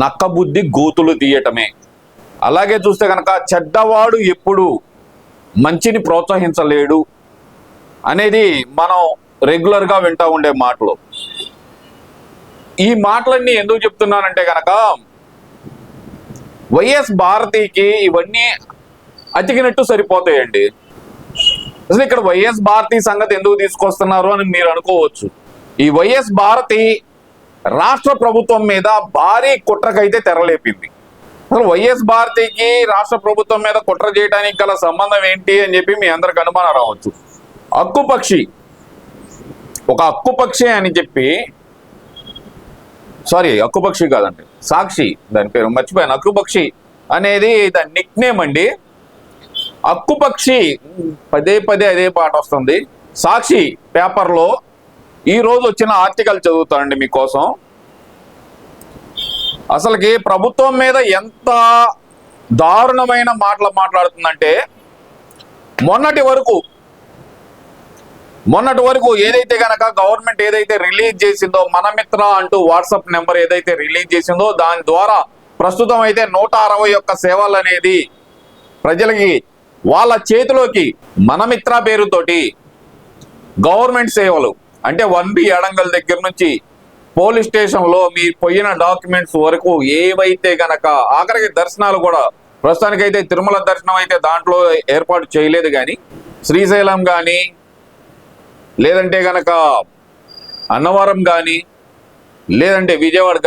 నక్కబుద్ధి గోతులు తీయటమే. అలాగే చూస్తే కనుక చెడ్డవాడు ఎప్పుడు మంచిని ప్రోత్సహించలేడు అనేది మనం రెగ్యులర్గా వింటూ ఉండే మాటలు. ఈ మాటలన్నీ ఎందుకు చెప్తున్నానంటే కనుక వైఎస్ భారతికి ఇవన్నీ అతికినట్టు సరిపోతాయండి. అసలు ఇక్కడ వైఎస్ భారతి సంగతి ఎందుకు తీసుకొస్తున్నారు అని మీరు అనుకోవచ్చు. ఈ వైఎస్ భారతి రాష్ట్ర ప్రభుత్వం మీద భారీ కుట్రకైతే తెరలేపింది. అసలు వైఎస్ భారతికి రాష్ట్ర ప్రభుత్వం మీద కుట్ర చేయడానికి గల సంబంధం ఏంటి అని చెప్పి మీ అందరికి అనుమానం రావచ్చు. హక్కుపక్షి, ఒక హక్కుపక్షి అని చెప్పి, సారీ హక్కుపక్షి కాదండి, సాక్షి దాని పేరు మర్చిపోయాను. హక్కుపక్షి అనేది దాని నిక్ నేమ్ అండి. హక్కుపక్షి పదే పదే అదే పాట వస్తుంది. సాక్షి పేపర్లో ఈ రోజు వచ్చిన ఆర్టికల్ చదువుతానండి మీకోసం. అసలుకి ప్రభుత్వం మీద ఎంత దారుణమైన మాటలు మాట్లాడుతుందంటే, మొన్నటి వరకు ఏదైతే గనక గవర్నమెంట్ ఏదైతే రిలీజ్ చేసిందో మనమిత్ర అంటూ వాట్సాప్ నెంబర్ ఏదైతే రిలీజ్ చేసిందో దాని ద్వారా ప్రస్తుతం అయితే 161 సేవలు అనేది ప్రజలకి వాళ్ళ చేతిలోకి మనమిత్ర పేరుతోటి గవర్నమెంట్ సేవలు అంటే 1B అడంగల్ దగ్గర నుంచి పోలీస్ స్టేషన్లో మీ పోయిన డాక్యుమెంట్స్ వరకు ఏవైతే గనక ఆఖరికి దర్శనాలు కూడా ప్రస్తుతానికైతే తిరుమల దర్శనం అయితే దాంట్లో ఏర్పాటు చేయలేదు, కానీ శ్రీశైలం కానీ లేదంటే గనక అన్నవరం కానీ లేదంటే విజయవాడ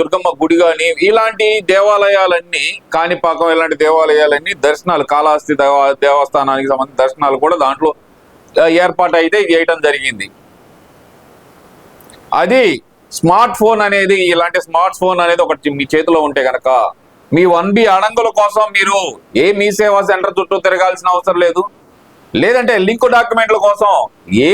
దుర్గమ్మ గుడి కానీ ఇలాంటి దేవాలయాలన్నీ, కాణిపాకం ఇలాంటి దేవాలయాలన్నీ దర్శనాలు, కాళహస్తి దేవస్థానానికి సంబంధించిన దర్శనాలు కూడా దాంట్లో ఏర్పాటు అయితే చేయటం జరిగింది. అది స్మార్ట్ ఫోన్ అనేది, ఇలాంటి స్మార్ట్ ఫోన్ అనేది ఒకటి మీ చేతిలో ఉంటే కనుక మీ 1B అడంగుల కోసం మీరు మీ సేవా సెంటర్ చుట్టూ తిరగాల్సిన అవసరం లేదు. లేదంటే లింక్ డాక్యుమెంట్ల కోసం ఏ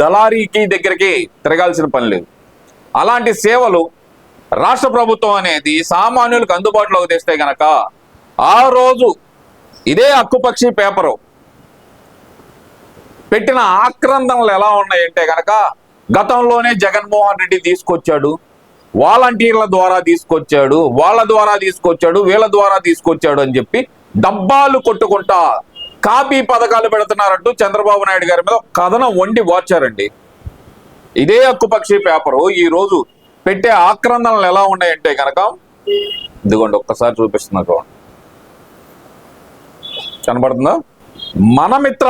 దళారీకి దగ్గరికి తిరగాల్సిన పని లేదు. అలాంటి సేవలు రాష్ట్ర ప్రభుత్వం అనేది సామాన్యులకు అందుబాటులోకి తెస్తే గనక ఆ రోజు ఇదే హక్కుపక్షి పేపరు పెట్టిన ఆక్రందనలు ఎలా ఉన్నాయంటే గనక, గతంలోనే జగన్మోహన్ రెడ్డి తీసుకొచ్చాడు, వాలంటీర్ల ద్వారా తీసుకొచ్చాడు, వాళ్ళ ద్వారా తీసుకొచ్చాడు, వీళ్ళ ద్వారా తీసుకొచ్చాడు అని చెప్పి డబ్బాలు కొట్టుకుంటా కాపీ పథకాలు పెడుతున్నారంటూ చంద్రబాబు నాయుడు గారి మీద కథనం వండి వార్చారండి. ఇదే హక్కుపక్షి పేపరు ఈ రోజు పెట్టే ఆక్రందనలు ఎలా ఉన్నాయంటే కనుక, ఇదిగోండి ఒక్కసారి చూపిస్తున్నా, కనబడుతుందా? మనమిత్ర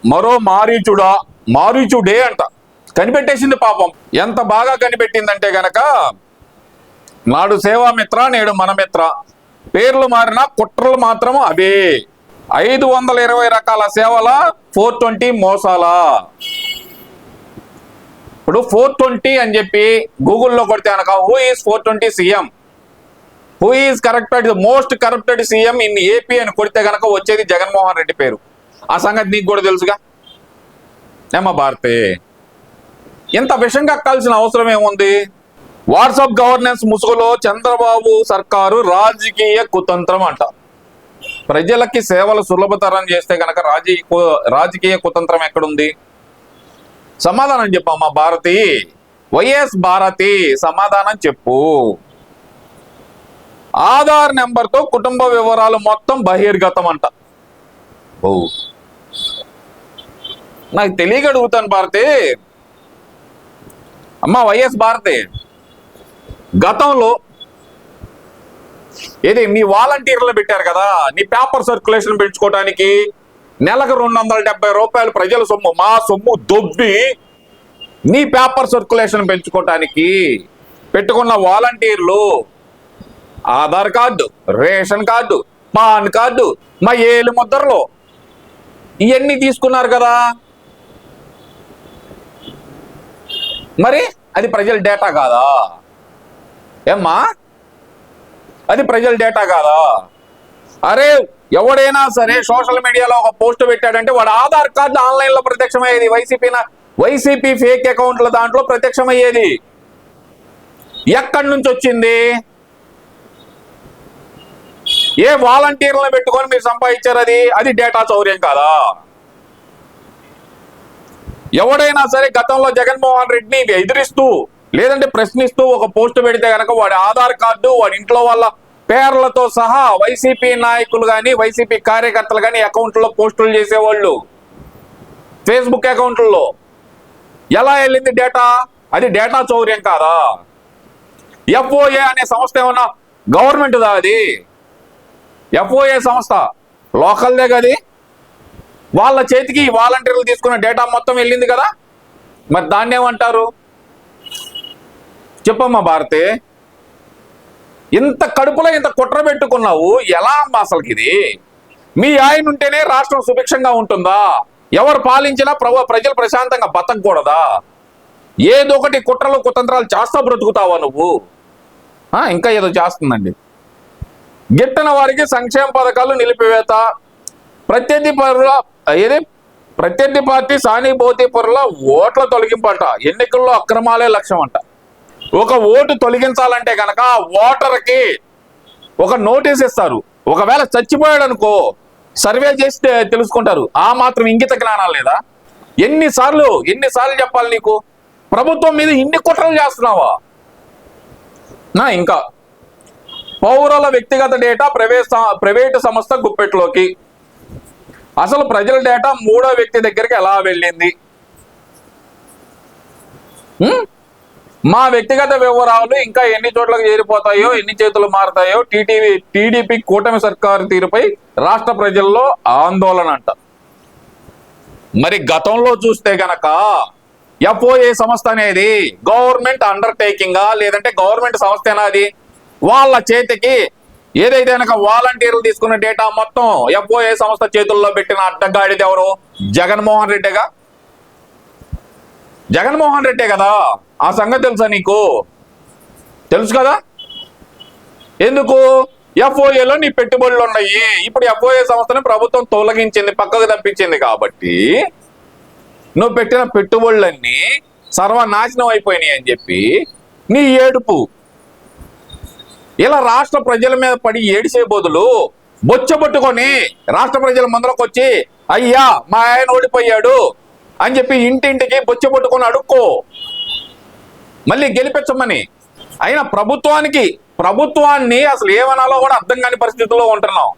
మరో మారీచుడే అంట కనిపెట్టేసింది. పాపం ఎంత బాగా కనిపెట్టిందంటే గనక, నాడు సేవామిత్ర నేడు మనమిత్ర, పేర్లు మారిన కుట్రలు మాత్రం అవే. 520 రకాల సేవల 420 మోసాల. ఇప్పుడు 420 అని చెప్పి గూగుల్లో కొడితే కనుక who is 420 CM, who is corrupted most corrupted CM in AP అని కొడితే కనుక వచ్చేది జగన్మోహన్ రెడ్డి పేరు. ఆ సంగతి నీకు కూడా తెలుసుగా ఏమా భారతి. ఇంత విషయం కక్కాల్సిన అవసరం ఏముంది? వాట్సాప్ గవర్నెన్స్ ముసుగులో చంద్రబాబు సర్కారు రాజకీయ కుతంత్రం అంట. ప్రజలకి సేవలు సులభతరం చేస్తే కనుక రాజకీయ కుతంత్రం ఎక్కడుంది? సమాధానం చెప్పమ్మా భారతి, వైఎస్ భారతి సమాధానం చెప్పు. ఆధార్ నెంబర్తో కుటుంబ వివరాలు మొత్తం బహిర్గతం అంట. ఓ నాకు తెలియక అడుగుతాను భారతి, అమ్మా వైఎస్ భారతి, గతంలో ఏది మీ వాలంటీర్లు పెట్టారు కదా, నీ పేపర్ సర్క్యులేషన్ పెంచుకోవడానికి నెలకు 270 రూపాయలు ప్రజల సొమ్ము, మా సొమ్ము దొబ్బి నీ పేపర్ సర్క్యులేషన్ పెంచుకోవటానికి పెట్టుకున్న వాలంటీర్లు Aadhaar card, ration card, pan card, మా ఏలు ముద్రలు ఇవన్నీ తీసుకున్నారు కదా. మరి అది ప్రజల డేటా కాదా ఏమ్మా? అది ప్రజల డేటా కాదా? అరే ఎవడైనా సరే సోషల్ మీడియాలో ఒక పోస్ట్ పెట్టాడంటే వాడు ఆధార్ కార్డు ఆన్లైన్లో ప్రత్యక్షమయ్యేది. వైసీపీ ఫేక్ అకౌంట్ల దాంట్లో ప్రత్యక్షమయ్యేది. ఎక్కడి నుంచి వచ్చింది? ఏ వాలంటీర్లను పెట్టుకొని మీరు సంపాదించారు? అది డేటా చౌర్యం కాదా? ఎవడైనా సరే గతంలో జగన్మోహన్ రెడ్డిని ఎదిరిస్తూ లేదంటే ప్రశ్నిస్తూ ఒక పోస్ట్ పెడితే కనుక వాడి ఆధార్ కార్డు వాడి ఇంట్లో వాళ్ళ పేర్లతో సహా వైసీపీ నాయకులు కానీ వైసీపీ కార్యకర్తలు కానీ అకౌంట్లో పోస్టులు చేసేవాళ్ళు, ఫేస్బుక్ అకౌంట్లలో ఎలా వెళ్ళింది డేటా? అది డేటా చౌర్యం కాదా? ఎఫ్ఓఏ అనే సంస్థ ఏమన్నా గవర్నమెంట్దా? అది ఎఫ్ఓఏ సంస్థ లోకల్దే కది. వాళ్ళ చేతికి వాలంటీర్లు తీసుకున్న డేటా మొత్తం వెళ్ళింది కదా, మరి దాన్ని ఏమంటారు చెప్పమ్మా భారతి? ఇంత కడుపులో ఇంత కుట్ర పెట్టుకున్నావు, ఎలా అమ్మా అసలుకి ఇది? మీ ఆయన ఉంటేనే రాష్ట్రం సుభిక్షంగా ఉంటుందా? ఎవరు పాలించినా ప్రజలు ప్రశాంతంగా బతకూడదా? ఏదో ఒకటి కుట్రలు కుతంత్రాలు చేస్తా బ్రతుకుతావా నువ్వు? ఇంకా ఏదో చేస్తుందండి. గిట్టన వారికి సంక్షేమ పథకాలు నిలిపివేత, ప్రత్యర్థి పార్టీ సానుభూతి పరుల ఓట్ల తొలగింపంట, ఎన్నికల్లో అక్రమాలే లక్ష్యం అంట. ఒక ఓటు తొలగించాలంటే కనుక ఓటర్కి ఒక నోటీస్ ఇస్తారు. ఒకవేళ చచ్చిపోయాడు అనుకో, సర్వే చేస్తే తెలుసుకుంటారు. ఆ మాత్రం ఇంగిత జ్ఞానం లేదా? ఎన్నిసార్లు చెప్పాలి నీకు? ప్రభుత్వం మీద ఇన్ని కుట్రలు చేస్తున్నావా? ఇంకా పౌరుల వ్యక్తిగత డేటా ప్రైవేటు సంస్థ గుప్పెట్లోకి. అసలు ప్రజల డేటా మూడో వ్యక్తి దగ్గరికి ఎలా వెళ్ళింది? మా వ్యక్తిగత వివరాలు ఇంకా ఎన్ని చోట్లకు చేరిపోతాయో, ఎన్ని చేతులు మారుతాయో టీడీపీ కూటమి సర్కారు తీరుపై రాష్ట్ర ప్రజల్లో ఆందోళన అంట. మరి గతంలో చూస్తే గనక ఎఫ్ఓఏ సంస్థ అనేది గవర్నమెంట్ అండర్టేకింగా లేదంటే గవర్నమెంట్ సంస్థేనా అది? వాళ్ళ చేతికి ఏదైతే కనుక వాలంటీర్లు తీసుకున్న డేటా మొత్తం ఎఫ్ఓఏ సంస్థ చేతుల్లో పెట్టిన అడ్డగాడిది ఎవరు? జగన్మోహన్ రెడ్డిగా. జగన్మోహన్ రెడ్డే కదా. ఆ సంగతి తెలుసా నీకు? తెలుసు కదా. ఎందుకు? ఎఫ్ఓఏలో నీ పెట్టుబడులు ఉన్నాయి. ఇప్పుడు ఎఫ్ఓఏ సంస్థని ప్రభుత్వం తొలగించింది, పక్కకు తప్పించింది కాబట్టి నువ్వు పెట్టిన పెట్టుబడులన్నీ సర్వనాశనం అయిపోయినాయి అని చెప్పి నీ ఏడుపు. ఇలా రాష్ట్ర ప్రజల మీద పడి ఏడిసే బదులు బొచ్చబొట్టుకొని రాష్ట్ర ప్రజల ముందరకు వచ్చి అయ్యా మా ఆయన ఓడిపోయాడు అని చెప్పి ఇంటింటికి బొచ్చబొట్టుకొని అడుక్కో, మళ్ళీ గెలిపించమని. అయినా ప్రభుత్వాన్ని అసలు ఏమనాలో కూడా అర్థం కాని పరిస్థితుల్లో ఉంటున్నాం.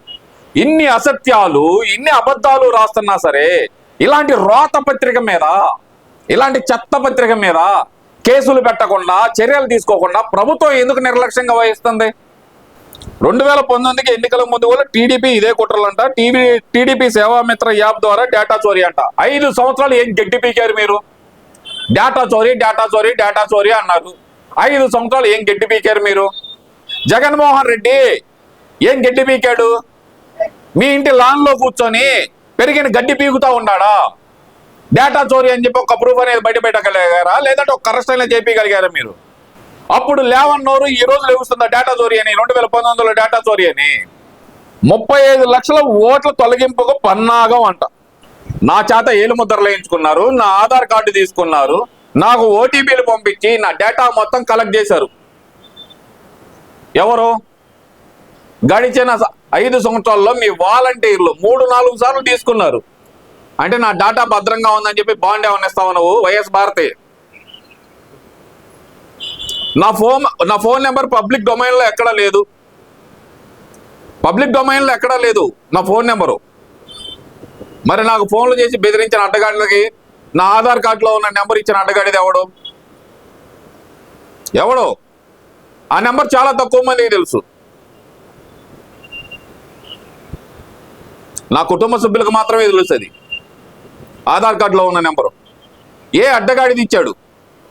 ఇన్ని అసత్యాలు, ఇన్ని అబద్ధాలు రాస్తున్నా సరే ఇలాంటి రోత పత్రిక మీద, ఇలాంటి చెత్త పత్రిక మీద కేసులు పెట్టకుండా, చర్యలు తీసుకోకుండా ప్రభుత్వం ఎందుకు నిర్లక్ష్యంగా వహిస్తుంది? 2019 ఎన్నికల ముందు కూడా టీడీపీ ఇదే కుట్రలంట. టీడీపీ సేవామిత్ర యాప్ ద్వారా డేటా చోరీ అంట. 5 సంవత్సరాలు ఏం గడ్డి పీకారు మీరు? డేటా చోరీ అన్నారు. 5 సంవత్సరాలు ఏం గడ్డి పీకారు మీరు? జగన్మోహన్ రెడ్డి ఏం గడ్డి పీకాడు? మీ ఇంటి లాన్ లో కూర్చొని పెరిగిన గడ్డి పీకుతా ఉన్నాడా? డేటా చోరీ అని చెప్పి ఒక ప్రూఫ్ అనేది బయటపెట్టగలిగారా? లేదంటే ఒక అరెస్ట్ అయినా చేయగలిగారా మీరు? అప్పుడు లేవన్నోరు ఈ రోజు లేవుస్తుందా డేటా చోరీ అని? 2019లో డేటా చోరీ అని 35 లక్షల ఓట్ల తొలగింపుకు పన్నాగం అంట. నా చేత ఏలు ముద్రలు వేయించుకున్నారు, నా ఆధార్ కార్డు తీసుకున్నారు, నాకు ఓటీపీలు పంపించి నా డేటా మొత్తం కలెక్ట్ చేశారు. ఎవరు? గడిచిన 5 సంవత్సరాల్లో మీ వాలంటీర్లు 3-4 సార్లు తీసుకున్నారు. అంటే నా డేటా భద్రంగా ఉందని చెప్పి బాండ్ ఏమన్నా ఇస్తావు నువ్వు? వైఎస్ భారతి, నా ఫోన్ నెంబర్ పబ్లిక్ డొమైన్లో ఎక్కడా లేదు. నా ఫోన్ నెంబరు. మరి నాకు ఫోన్లు చేసి బెదిరించిన అడ్డగాడిలకి నా ఆధార్ కార్డులో ఉన్న నెంబర్ ఇచ్చిన అడ్డగాడిది ఎవడు? ఆ నెంబర్ చాలా తక్కువ మందికి తెలుసు. నా కుటుంబ సభ్యులకు మాత్రమే తెలుస్తుంది ఆధార్ కార్డులో ఉన్న నెంబరు. ఏ అడ్డగాడిది ఇచ్చాడు?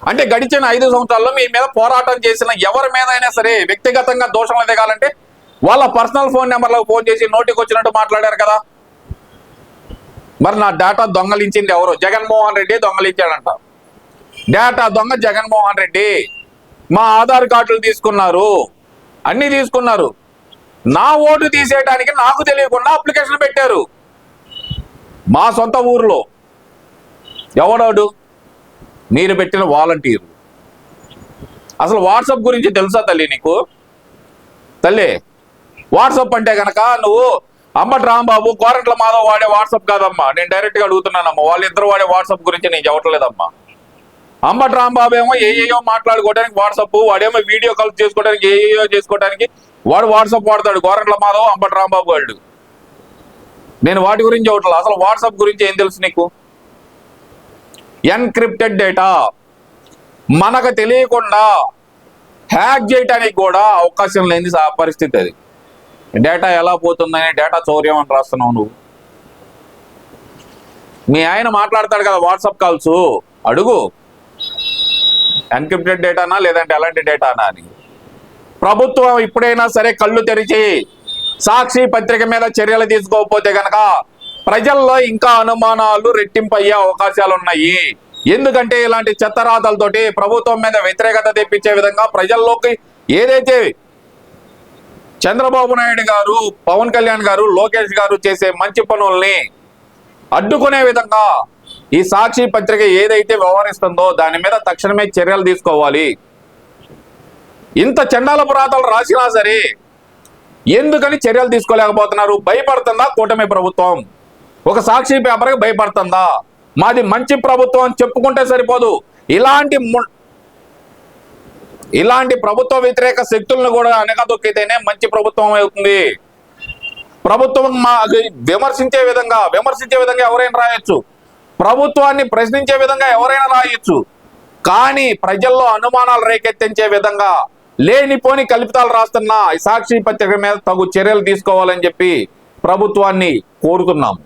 అంటే గడిచిన 5 సంవత్సరాల్లో మీ మీద పోరాటం చేసిన ఎవరి మీద అయినా సరే వ్యక్తిగతంగా దోషం ఎదగాలంటే వాళ్ళ పర్సనల్ ఫోన్ నెంబర్లకు ఫోన్ చేసి నోటికి వచ్చినట్టు మాట్లాడారు కదా. మరి నా డేటా దొంగలించింది ఎవరు? జగన్మోహన్ రెడ్డి దొంగలించాడంట. డేటా దొంగ జగన్మోహన్ రెడ్డి. మా ఆధార్ కార్డులు తీసుకున్నారు, అన్ని తీసుకున్నారు. నా ఓటు తీసేయడానికి నాకు తెలియకుండా అప్లికేషన్ పెట్టారు మా సొంత ఊర్లో. ఎవడాడు? మీరు పెట్టిన వాలంటీర్. అసలు వాట్సాప్ గురించి తెలుసా తల్లి నీకు? తల్లి, వాట్సాప్ అంటే కనుక నువ్వు అంబటి రాంబాబు, కోరంట్ల మాధవ్ వాడే వాట్సాప్ కాదమ్మా. నేను డైరెక్ట్గా అడుగుతున్నానమ్మా. వాళ్ళిద్దరు వాడే వాట్సాప్ గురించి నేను చెప్పట్లేదమ్మా. అంబటి రాంబాబు ఏమో ఏయో మాట్లాడుకోవడానికి వాట్సాప్, వాడేమో వీడియో కాల్ చేసుకోవడానికి ఏయో చేసుకోవడానికి వాడు వాట్సాప్ వాడతాడు. గోరంట్ల మాధవ్, అంబటి రాంబాబు వాళ్ళు. నేను వాటి గురించి ఒకటి, అసలు వాట్సాప్ గురించి ఏం తెలుసు నీకు? ఎన్క్రిప్టెడ్ డేటా మనకు తెలియకుండా హ్యాక్ చేయడానికి కూడా అవకాశం లేని పరిస్థితి అది. డేటా ఎలా పోతుందని డేటా చౌర్యం అని రాస్తున్నావు నువ్వు. మీ ఆయన మాట్లాడతాడు కదా వాట్సాప్ కాల్స్, అడుగు ఎన్క్రిప్టెడ్ డేటానా లేదంటే ఎలాంటి డేటానా అని. ప్రభుత్వం ఇప్పుడైనా సరే కళ్ళు తెరిచి సాక్షి పత్రిక మీద చర్యలు తీసుకోకపోతే గనక ప్రజల్లో ఇంకా అనుమానాలు రెట్టింపు అయ్యే అవకాశాలు ఉన్నాయి. ఎందుకంటే ఇలాంటి చెత్తరాతలతోటి ప్రభుత్వం మీద వ్యతిరేకత తెప్పించే విధంగా ప్రజల్లోకి ఏదైతే చంద్రబాబు నాయుడు గారు, పవన్ కళ్యాణ్ గారు, లోకేష్ గారు చేసే మంచి పనుల్ని అడ్డుకునే విధంగా ఈ సాక్షి పత్రిక ఏదైతే వ్యవహరిస్తుందో దాని మీద తక్షణమే చర్యలు తీసుకోవాలి. ఇంత చండాలపు రాతలు రాసినా సరే ఎందుకని చర్యలు తీసుకోలేకపోతున్నారు? భయపడుతుందా కూటమి ప్రభుత్వం? ఒక సాక్షి పేపర్కి భయపడుతుందా? మాది మంచి ప్రభుత్వం అని చెప్పుకుంటే సరిపోదు, ఇలాంటి ప్రభుత్వ వ్యతిరేక శక్తులను కూడా అనగదొక్కితేనే మంచి ప్రభుత్వం అవుతుంది. ప్రభుత్వం విమర్శించే విధంగా ఎవరైనా రాయొచ్చు, ప్రభుత్వాన్ని ప్రశ్నించే విధంగా ఎవరైనా రాయొచ్చు, కానీ ప్రజల్లో అనుమానాలు రేకెత్తించే విధంగా లేనిపోని కల్పితాలు రాస్తున్న సాక్షి పత్రిక మీద తగు చర్యలు తీసుకోవాలని చెప్పి ప్రభుత్వాన్ని కోరుతున్నాం.